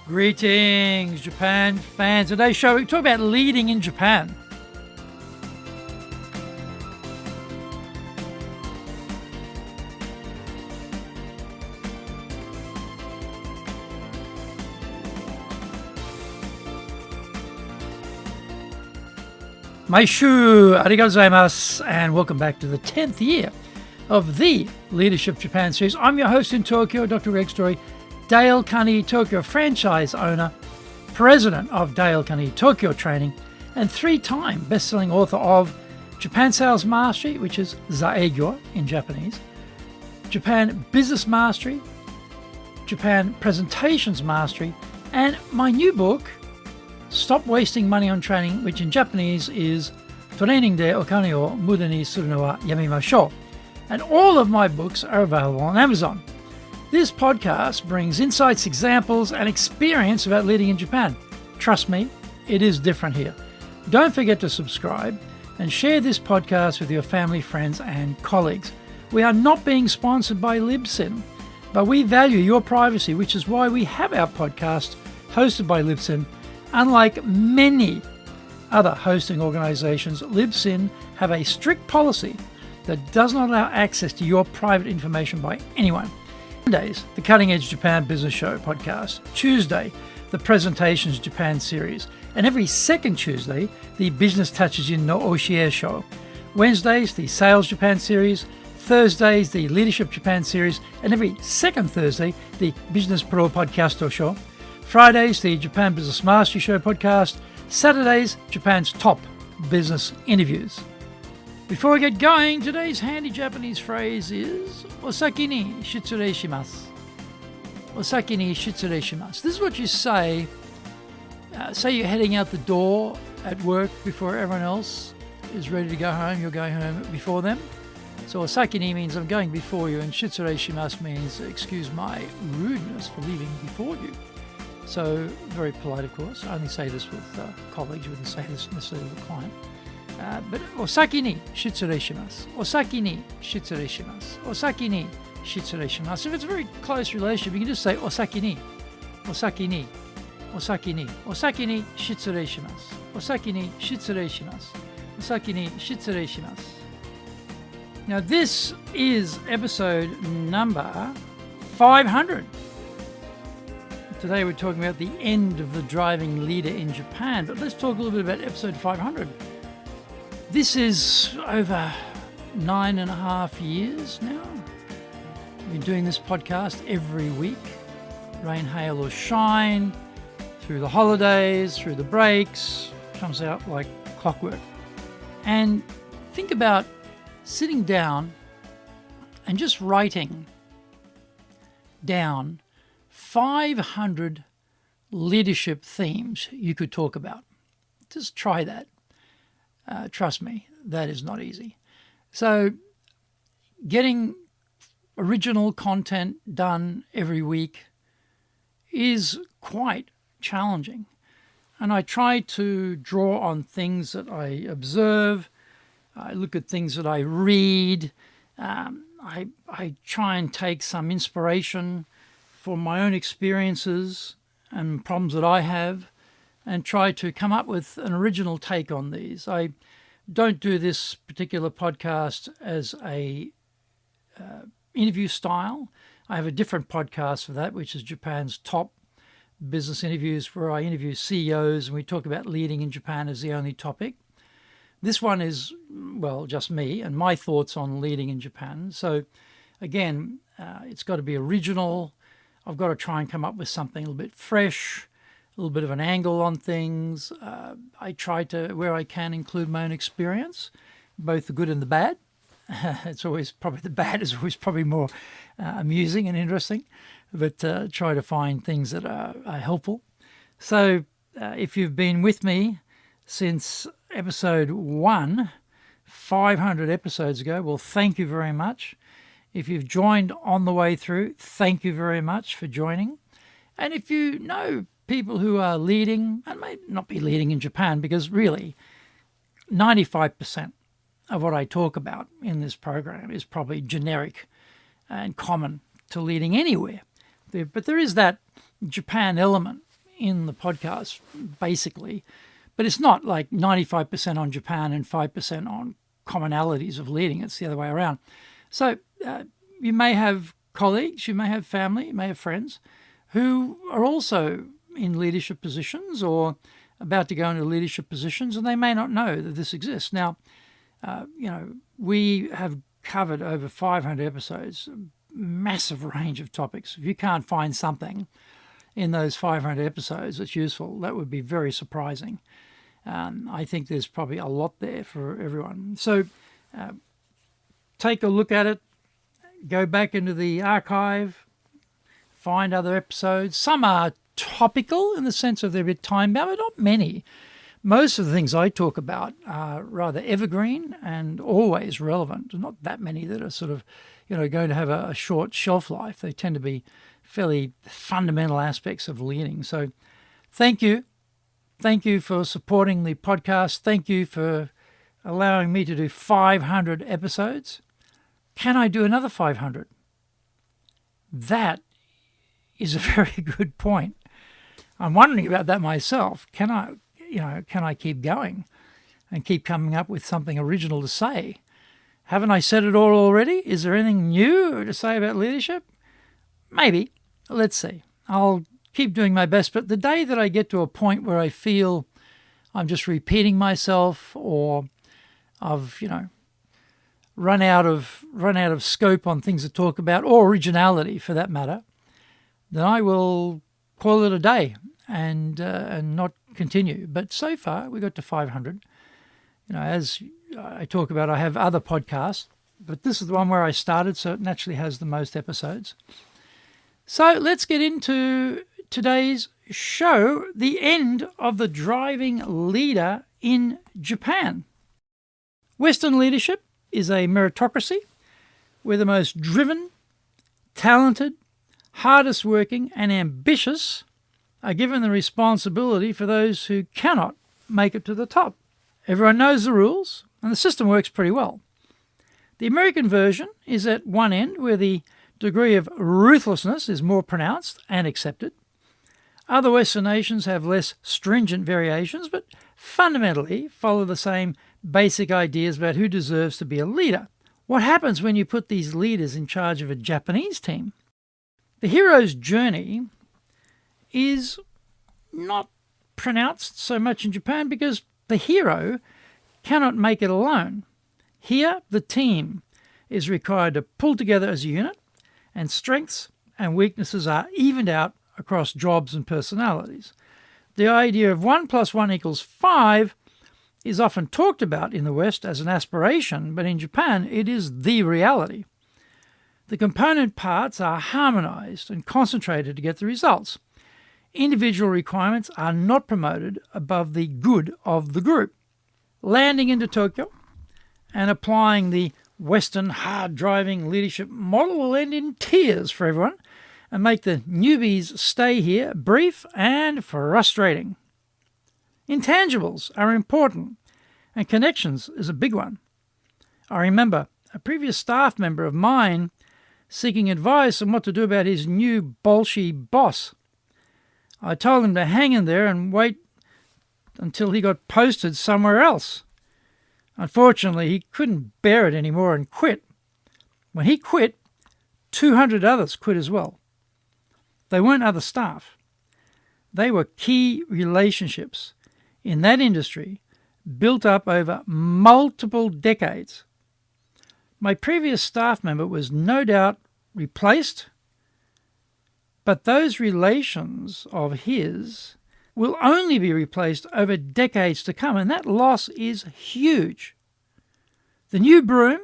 Greetings, Japan fans. Today's show, we talk about leading in Japan. Maishu, arigatou gozaimasu, and welcome back to the 10th year of the Leadership Japan series. I'm your host in Tokyo, Dr. Greg Story, Dale Carnegie Tokyo franchise owner, president of Dale Carnegie Tokyo Training, and three-time best-selling author of Japan Sales Mastery, which is Zaegyo in Japanese, Japan Business Mastery, Japan Presentations Mastery, and my new book, Stop Wasting Money on Training, which in Japanese is Training de Okane o Muda ni Suru no wa Yamimashou. And all of my books are available on Amazon. This podcast brings insights, examples, and experience about leading in Japan. Trust me, it is different here. Don't forget to subscribe and share this podcast with your family, friends, and colleagues. We are not being sponsored by Libsyn, but we value your privacy, which is why we have our podcast hosted by Libsyn. Unlike many other hosting organizations, Libsyn have a strict policy that does not allow access to your private information by anyone. Mondays, the Cutting Edge Japan Business Show podcast. Tuesday, the Presentations Japan series. And every second Tuesday, the Business Touches in no Oshie show. Wednesdays, the Sales Japan series. Thursdays, the Leadership Japan series. And every second Thursday, the Business Pro Podcasto show. Fridays, the Japan Business Mastery Show podcast. Saturdays, Japan's top business interviews. Before we get going, today's handy Japanese phrase is Osaki ni shitsurei shimasu. Osaki ni shitsurei shimasu. This is what you say. Say you're heading out the door at work before everyone else is ready to go home. You're going home before them. So osaki ni means I'm going before you, and shitsurei shimasu means excuse my rudeness for leaving before you. So very polite, of course. I only say this with colleagues. You wouldn't say this necessarily with a client. But osaki ni shitsurei shimasu. Osaki ni shitsurei shimasu. Osaki ni shitsurei shimasu. If it's a very close relationship, you can just say osaki ni. Osaki ni. Osaki ni. Osaki ni shitsurei shimasu. Osaki ni shitsurei shimasu. Osaki ni shitsurei shimasu. Now this is episode number 500. Today we're talking about the end of the driving leader in Japan, but let's talk a little bit about episode 500. This is over 9.5 years now. I've been doing this podcast every week, rain, hail or shine, through the holidays, through the breaks, comes out like clockwork. And think about sitting down and just writing down 500 leadership themes you could talk about. Just try that. Trust me, that is not easy. So getting original content done every week is quite challenging. And I try to draw on things that I observe. I look at things that I read. I try and take some inspiration from my own experiences and problems that I have, and try to come up with an original take on these. I don't do this particular podcast as a interview style. I have a different podcast for that, which is Japan's top business interviews, where I interview CEOs and we talk about leading in Japan as the only topic. This one is, well, just me and my thoughts on leading in Japan. So again, it's got to be original. I've got to try and come up with something a little bit fresh, a little bit of an angle on things. I try to, where I can, include my own experience, both the good and the bad. It's always probably the bad is always probably more amusing and interesting, but try to find things that are helpful. So if you've been with me since episode 1, 500 episodes ago, well, thank you very much. If you've joined on the way through, thank you very much for joining. And if you know people who are leading, and may not be leading in Japan, because really 95% of what I talk about in this program is probably generic and common to leading anywhere. But there is that Japan element in the podcast, basically, but it's not like 95% on Japan and 5% on commonalities of leading. It's the other way around. So you may have colleagues, you may have family, you may have friends who are also in leadership positions or about to go into leadership positions, and they may not know that this exists. Now, we have covered over 500 episodes, a massive range of topics. If you can't find something in those 500 episodes that's useful, that would be very surprising. I think there's probably a lot there for everyone. So take a look at it, go back into the archive, find other episodes. Some are topical in the sense of they're a bit time-bound, but not many. Most of the things I talk about are rather evergreen and always relevant. There's not that many that are sort of, going to have a short shelf life. They tend to be fairly fundamental aspects of leading. So thank you. Thank you for supporting the podcast. Thank you for allowing me to do 500 episodes. Can I do another 500? That is a very good point. I'm wondering about that myself. Can I keep going and keep coming up with something original to say? Haven't I said it all already? Is there anything new to say about leadership? Maybe. Let's see. I'll keep doing my best, but the day that I get to a point where I feel I'm just repeating myself or I've, run out of scope on things to talk about, or originality for that matter, then I will call it a day and not continue. But so far we got to 500. As I talk about, I have other podcasts, but this is the one where I started, so it naturally has the most episodes. So let's get into today's show, the end of the driving leader in Japan. Western leadership is a meritocracy where the most driven, talented, hardest working and ambitious are given the responsibility for those who cannot make it to the top. Everyone knows the rules and the system works pretty well. The American version is at one end where the degree of ruthlessness is more pronounced and accepted. Other Western nations have less stringent variations, but fundamentally follow the same basic ideas about who deserves to be a leader. What happens when you put these leaders in charge of a Japanese team? The hero's journey is not pronounced so much in Japan because the hero cannot make it alone. Here, the team is required to pull together as a unit, and strengths and weaknesses are evened out across jobs and personalities. The idea of 1 + 1 = 5 is often talked about in the West as an aspiration, but in Japan it is the reality. The component parts are harmonised and concentrated to get the results. Individual requirements are not promoted above the good of the group. Landing into Tokyo and applying the Western hard-driving leadership model will end in tears for everyone and make the newbies' stay here brief and frustrating. Intangibles are important, and connections is a big one. I remember a previous staff member of mine seeking advice on what to do about his new bolshy boss. I told him to hang in there and wait until he got posted somewhere else. Unfortunately, he couldn't bear it anymore and quit. When he quit, 200 others quit as well. They weren't other staff. They were key relationships in that industry built up over multiple decades. My previous staff member was no doubt replaced, but those relations of his will only be replaced over decades to come, and that loss is huge. The new broom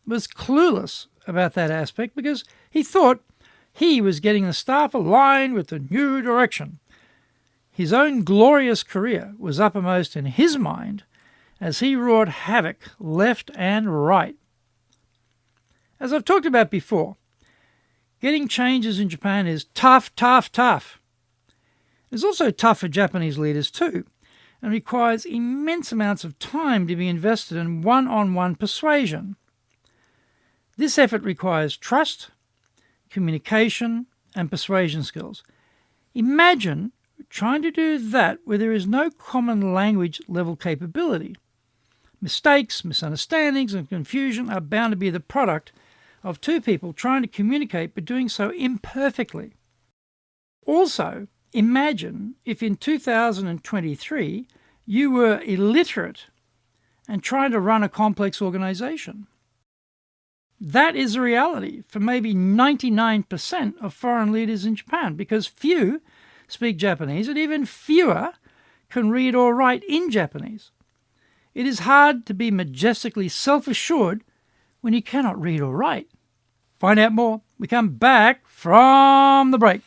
was clueless about that aspect because he thought he was getting the staff aligned with the new direction. His own glorious career was uppermost in his mind as he wrought havoc left and right. As I've talked about before, getting changes in Japan is tough. It's also tough for Japanese leaders too, and requires immense amounts of time to be invested in one-on-one persuasion. This effort requires trust, communication, and persuasion skills. Imagine trying to do that where there is no common language level capability. Mistakes, misunderstandings, and confusion are bound to be the product of two people trying to communicate but doing so imperfectly. Also, imagine if in 2023 you were illiterate and trying to run a complex organization. That is a reality for maybe 99% of foreign leaders in Japan, because few speak Japanese and even fewer can read or write in Japanese. It is hard to be majestically self-assured when you cannot read or write. Find out more. We come back from the break.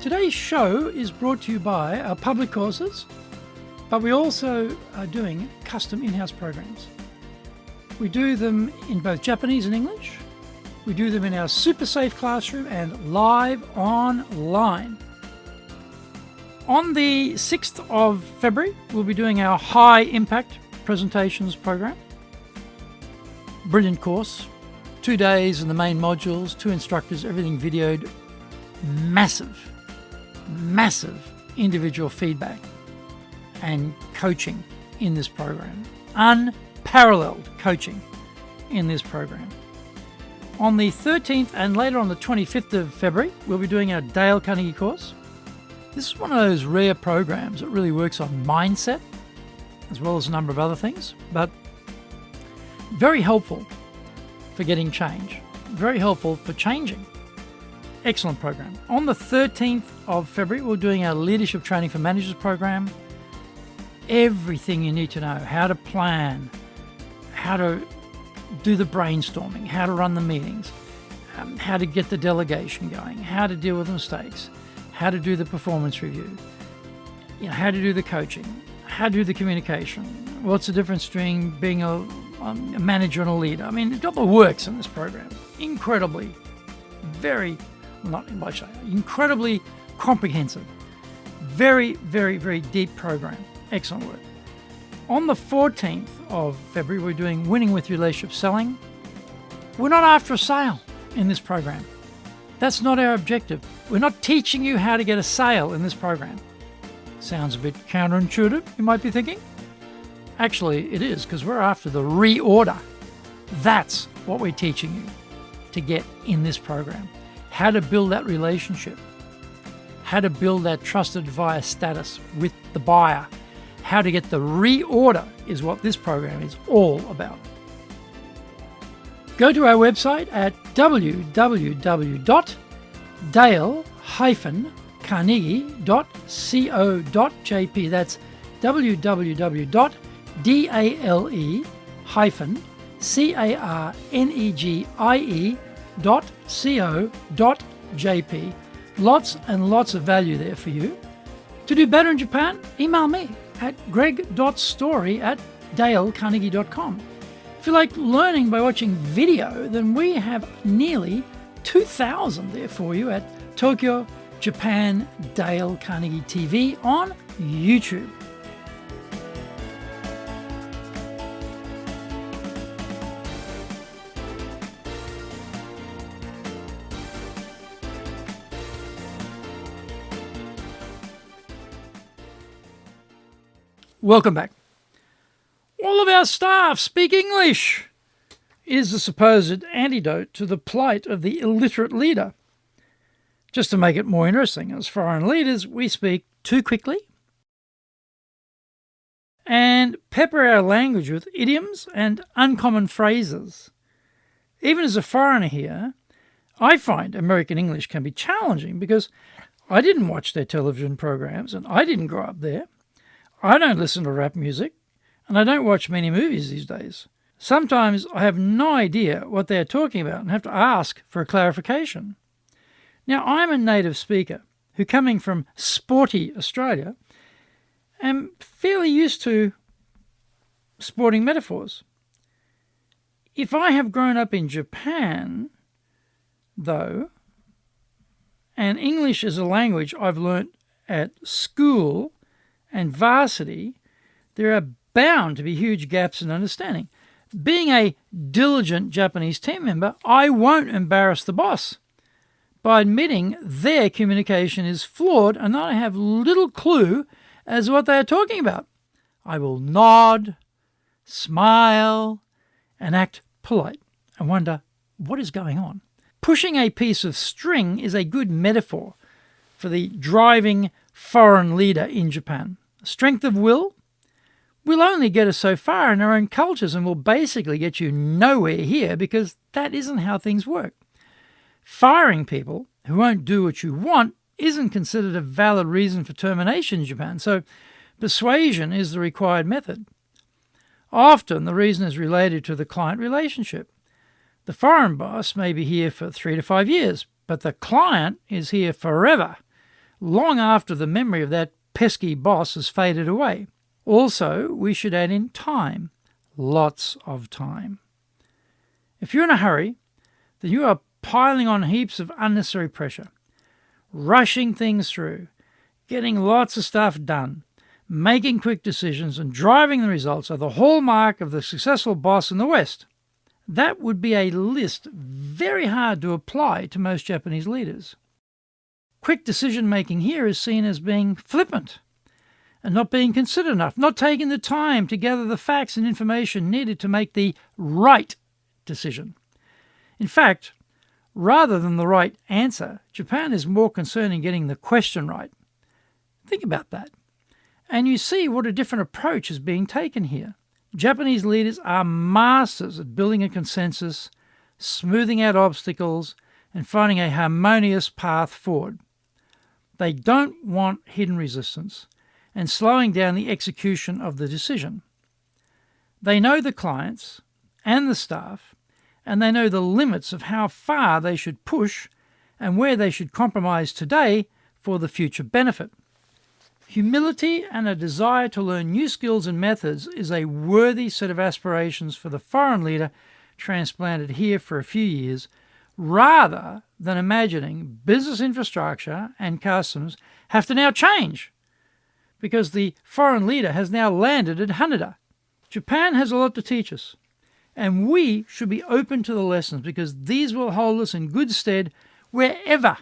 Today's show is brought to you by our public courses, but we also are doing custom in-house programs. We do them in both Japanese and English. We do them in our super safe classroom and live online. On the 6th of February, we'll be doing our high impact presentations program. Brilliant course, 2 days in the main modules, 2 instructors, everything videoed, massive individual feedback and coaching in this program. Unparalleled coaching in this program. On the 13th and later on the 25th of February, we'll be doing our Dale Carnegie course. This is one of those rare programs that really works on mindset as well as a number of other things, but very helpful for getting change, very helpful for changing. Excellent program. On the 13th of February, we're doing our Leadership Training for Managers program. Everything you need to know, how to plan, how to do the brainstorming, how to run the meetings, how to get the delegation going, how to deal with mistakes, how to do the performance review, how to do the coaching, how to do the communication. What's the difference between being a manager and a leader? I mean, it's got the works in this program. Incredibly, incredibly comprehensive. Very, very, very deep program. Excellent work. On the 14th of February, we're doing Winning with Relationship Selling. We're not after a sale in this program. That's not our objective. We're not teaching you how to get a sale in this program. Sounds a bit counterintuitive, you might be thinking. Actually, it is, because we're after the reorder. That's what we're teaching you to get in this program. How to build that relationship. How to build that trusted advisor status with the buyer. How to get the reorder is what this program is all about. Go to our website at www.dale-carnegie.co.jp. That's www.dale-carnegie.co.jp. Lots and lots of value there for you. To do better in Japan, email me at greg.story@dalecarnegie.com. If you like learning by watching video, then we have nearly 2,000 there for you at Tokyo, Japan, Dale Carnegie TV on YouTube. Welcome back. All of our staff speak English is the supposed antidote to the plight of the illiterate leader. Just to make it more interesting, as foreign leaders, we speak too quickly and pepper our language with idioms and uncommon phrases. Even as a foreigner here, I find American English can be challenging because I didn't watch their television programs and I didn't grow up there. I don't listen to rap music, and I don't watch many movies these days. Sometimes I have no idea what they're talking about and have to ask for a clarification. Now, I'm a native speaker who, coming from sporty Australia, am fairly used to sporting metaphors. If I have grown up in Japan, though, and English as a language I've learnt at school and varsity, there are bound to be huge gaps in understanding. Being a diligent Japanese team member, I won't embarrass the boss by admitting their communication is flawed and that I have little clue as to what they are talking about. I will nod, smile, and act polite and wonder what is going on. Pushing a piece of string is a good metaphor for the driving foreign leader in Japan. Strength of will only get us so far in our own cultures and will basically get you nowhere here because that isn't how things work. Firing people who won't do what you want isn't considered a valid reason for termination in Japan, so persuasion is the required method. Often the reason is related to the client relationship. The foreign boss may be here for 3 to 5 years, but the client is here forever, long after the memory of that pesky boss has faded away. Also, we should add in time, lots of time. If you're in a hurry, then you are piling on heaps of unnecessary pressure, rushing things through, getting lots of stuff done, making quick decisions and driving the results are the hallmark of the successful boss in the West. That would be a list very hard to apply to most Japanese leaders. Quick decision-making here is seen as being flippant and not being considered enough, not taking the time to gather the facts and information needed to make the right decision. In fact, rather than the right answer, Japan is more concerned in getting the question right. Think about that. And you see what a different approach is being taken here. Japanese leaders are masters at building a consensus, smoothing out obstacles, and finding a harmonious path forward. They don't want hidden resistance and slowing down the execution of the decision. They know the clients and the staff, and they know the limits of how far they should push and where they should compromise today for the future benefit. Humility and a desire to learn new skills and methods is a worthy set of aspirations for the foreign leader transplanted here for a few years, rather than imagining business infrastructure and customs have to now change because the foreign leader has now landed at Haneda. Japan has a lot to teach us, and we should be open to the lessons because these will hold us in good stead wherever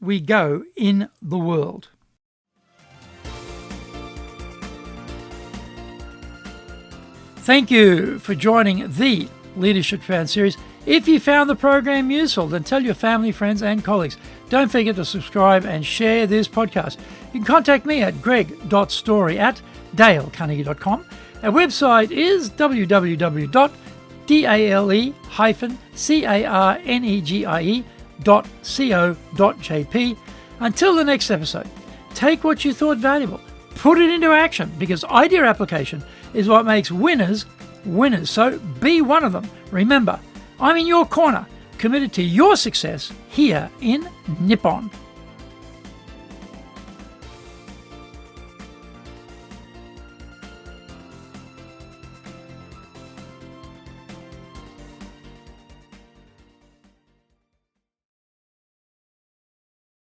we go in the world. Thank you for joining the Leadership Japan series. If you found the program useful, then tell your family, friends, and colleagues. Don't forget to subscribe and share this podcast. You can contact me at greg.story@dalecarnegie.com. Our website is www.dale-carnegie.co.jp. Until the next episode, take what you thought valuable, put it into action, because idea application is what makes winners winners. So be one of them. Remember, I'm in your corner, committed to your success here in Nippon.